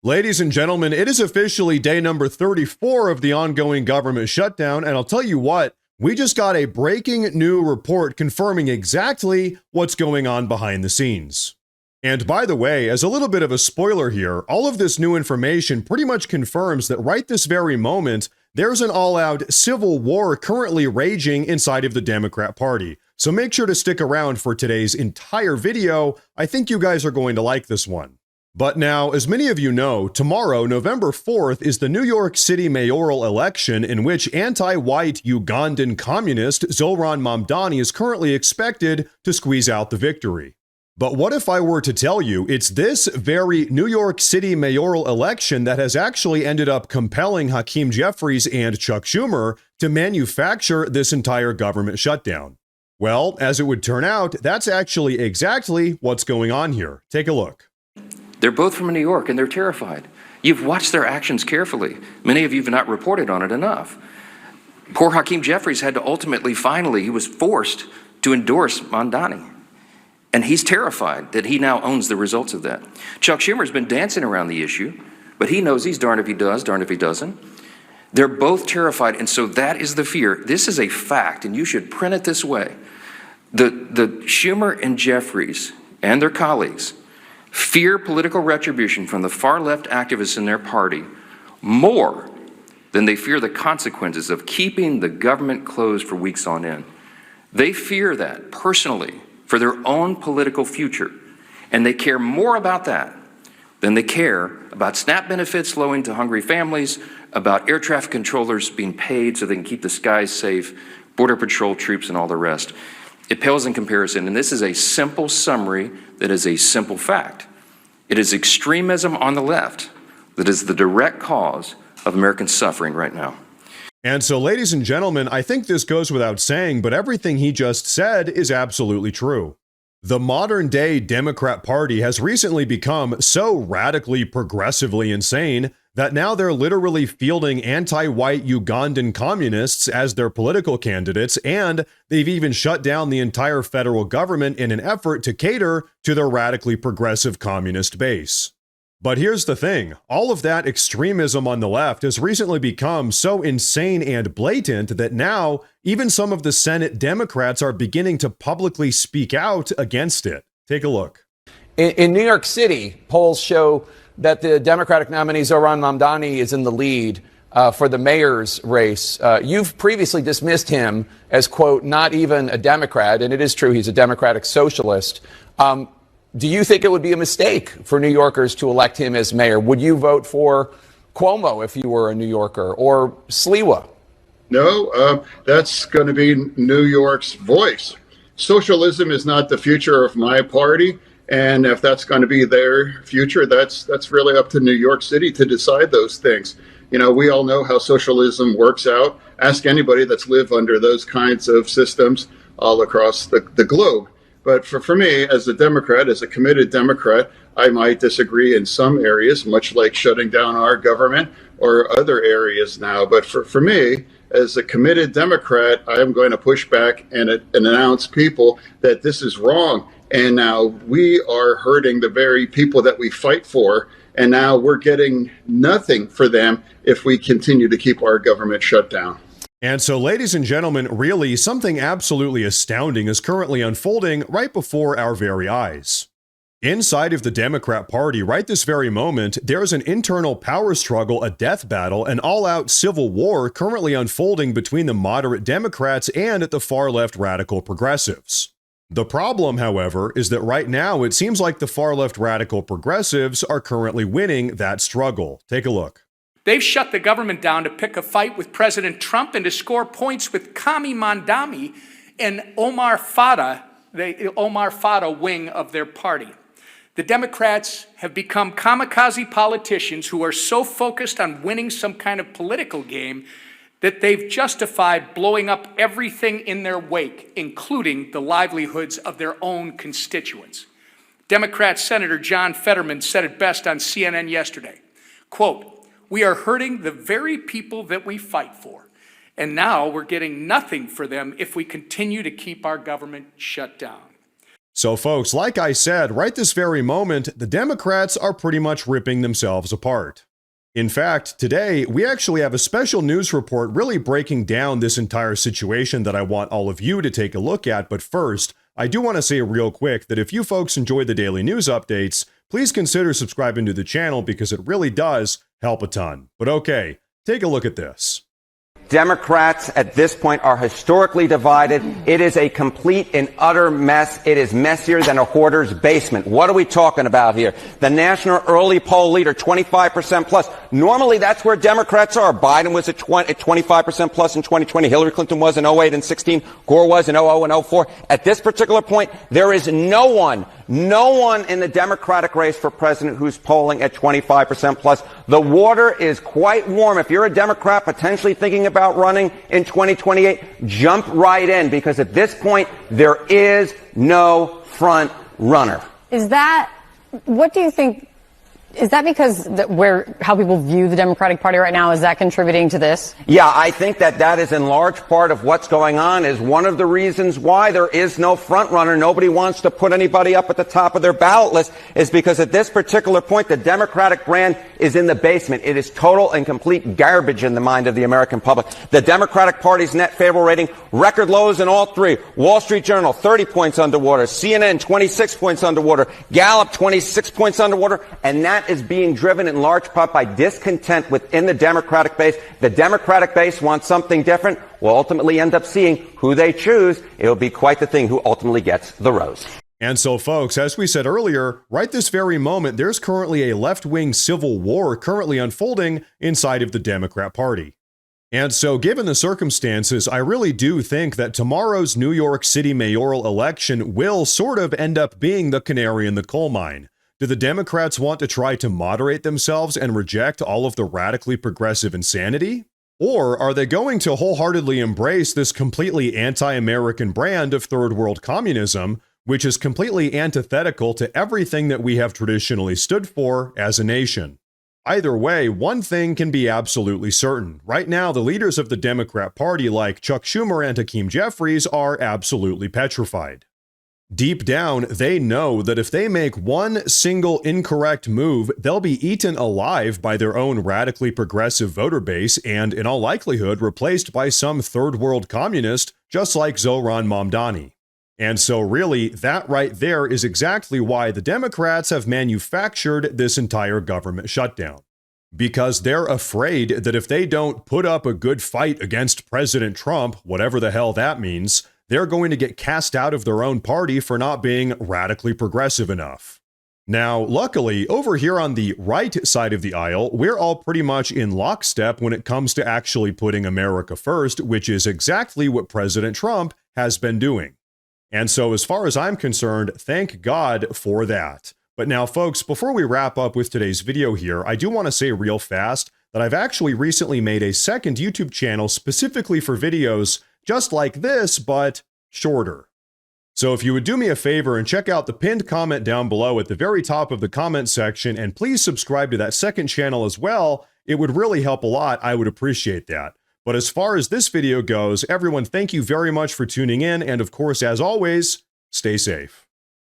Ladies and gentlemen, it is officially day number 34 of the ongoing government shutdown, and I'll tell you what, we just got a breaking new report confirming exactly what's going on behind the scenes. And by the way, as a little bit of a spoiler here, all of this new information pretty much confirms that right this very moment, there's an all-out civil war currently raging inside of the Democrat Party. So make sure to stick around for today's entire video. I think you guys are going to like this one. But now, as many of you know, tomorrow, November 4th, is the New York City mayoral election in which anti-white Ugandan communist Zoran Mamdani is currently expected to squeeze out the victory. But what if I were to tell you it's this very New York City mayoral election that has actually ended up compelling Hakeem Jeffries and Chuck Schumer to manufacture this entire government shutdown? Well, as it would turn out, that's actually exactly what's going on here. Take a look. They're both from New York and they're terrified. You've watched their actions carefully. Many of you have not reported on it enough. Poor Hakeem Jeffries had to finally, he was forced to endorse Mamdani. And he's terrified that he now owns the results of that. Chuck Schumer's been dancing around the issue, but he knows he's darned if he does, darned if he doesn't. They're both terrified, and so that is the fear. This is a fact, and you should print it this way. The Schumer and Jeffries and their colleagues fear political retribution from the far-left activists in their party more than they fear the consequences of keeping the government closed for weeks on end. They fear that personally for their own political future, and they care more about that than they care about SNAP benefits flowing to hungry families, about air traffic controllers being paid so they can keep the skies safe, Border Patrol troops, and all the rest. It pales in comparison, and this is a simple summary that is a simple fact. It is extremism on the left that is the direct cause of American suffering right now. And so, ladies and gentlemen, I think this goes without saying, but everything he just said is absolutely true. The modern-day Democrat Party has recently become so radically progressively insane that now they're literally fielding anti-white Ugandan communists as their political candidates, and they've even shut down the entire federal government in an effort to cater to their radically progressive communist base. But here's the thing, all of that extremism on the left has recently become so insane and blatant that now even some of the Senate Democrats are beginning to publicly speak out against it. Take a look. In New York City, polls show that the Democratic nominee Zoran Mamdani is in the lead for the mayor's race. You've previously dismissed him as, quote, not even a Democrat, and it is true he's a Democratic socialist. Do you think it would be a mistake for New Yorkers to elect him as mayor? Would you vote for Cuomo if you were a New Yorker, or Sliwa? No, that's going to be New York's voice. Socialism is not the future of my party. And if that's going to be their future, that's really up to New York City to decide those things. You know, we all know how socialism works out. Ask anybody that's lived under those kinds of systems all across the globe. But for me, as a Democrat, as a committed Democrat, I might disagree in some areas, much like shutting down our government or other areas now. But for me, as a committed Democrat, I am going to push back and announce people that this is wrong. And now we are hurting the very people that we fight for. And now we're getting nothing for them if we continue to keep our government shut down. And so, ladies and gentlemen, really something absolutely astounding is currently unfolding right before our very eyes. Inside of the Democrat Party, right this very moment, there's an internal power struggle, a death battle, an all-out civil war currently unfolding between the moderate Democrats and the far-left radical progressives. The problem, however, is that right now it seems like the far-left radical progressives are currently winning that struggle. Take a look. They've shut the government down to pick a fight with President Trump and to score points with Kami Mandami and Omar Fada, the Omar Fada wing of their party. The Democrats have become kamikaze politicians who are so focused on winning some kind of political game that they've justified blowing up everything in their wake, including the livelihoods of their own constituents. Democrat Senator John Fetterman said it best on CNN yesterday, quote, "We are hurting the very people that we fight for, and now we're getting nothing for them if we continue to keep our government shut down." So folks, like I said, right this very moment, the Democrats are pretty much ripping themselves apart. In fact, today, we actually have a special news report really breaking down this entire situation that I want all of you to take a look at. But first, I do want to say real quick that if you folks enjoy the daily news updates, please consider subscribing to the channel because it really does help a ton. But okay, take a look at this. Democrats at this point are historically divided. It is a complete and utter mess. It is messier than a hoarder's basement. What are we talking about here? The national early poll leader, 25% plus. Normally, that's where Democrats are. Biden was at 25% plus in 2020. Hillary Clinton was in 08 and 16. Gore was in 00 and 04. At this particular point, there is no one in the Democratic race for president who's polling at 25% plus. The water is quite warm. If you're a Democrat potentially thinking about running in 2028, jump right in, because at this point, there is no front runner. What do you think? Is that because how people view the Democratic Party right now, is that contributing to this? Yeah, I think that is in large part of what's going on, is one of the reasons why there is no front runner. Nobody wants to put anybody up at the top of their ballot list, is because at this particular point, the Democratic brand is in the basement. It is total and complete garbage in the mind of the American public. The Democratic Party's net favorable rating, record lows in all three. Wall Street Journal, 30 points underwater. CNN, 26 points underwater. Gallup, 26 points underwater. And that is being driven in large part by discontent within the Democratic base. The Democratic base wants something different. We'll ultimately end up seeing who they choose. It'll be quite the thing who ultimately gets the rose. And so folks, as we said earlier, right this very moment, there's currently a left-wing civil war currently unfolding inside of the Democrat Party. And so given the circumstances, I really do think that tomorrow's New York City mayoral election will sort of end up being the canary in the coal mine. Do the Democrats want to try to moderate themselves and reject all of the radically progressive insanity? Or are they going to wholeheartedly embrace this completely anti-American brand of third world communism, which is completely antithetical to everything that we have traditionally stood for as a nation? Either way, one thing can be absolutely certain. Right now, the leaders of the Democrat Party, like Chuck Schumer and Hakeem Jeffries, are absolutely petrified. Deep down, they know that if they make one single incorrect move, they'll be eaten alive by their own radically progressive voter base and, in all likelihood, replaced by some third world communist just like Zohran Mamdani. And so really, that right there is exactly why the Democrats have manufactured this entire government shutdown. Because they're afraid that if they don't put up a good fight against President Trump, whatever the hell that means, they're going to get cast out of their own party for not being radically progressive enough. Now, luckily, over here on the right side of the aisle, we're all pretty much in lockstep when it comes to actually putting America first, which is exactly what President Trump has been doing. And so as far as I'm concerned, thank God for that. But now, folks, before we wrap up with today's video here, I do want to say real fast that I've actually recently made a second YouTube channel specifically for videos just like this, but shorter. So if you would do me a favor and check out the pinned comment down below at the very top of the comment section, and please subscribe to that second channel as well, it would really help a lot. I would appreciate that. But as far as this video goes, everyone, thank you very much for tuning in, and of course, as always, stay safe.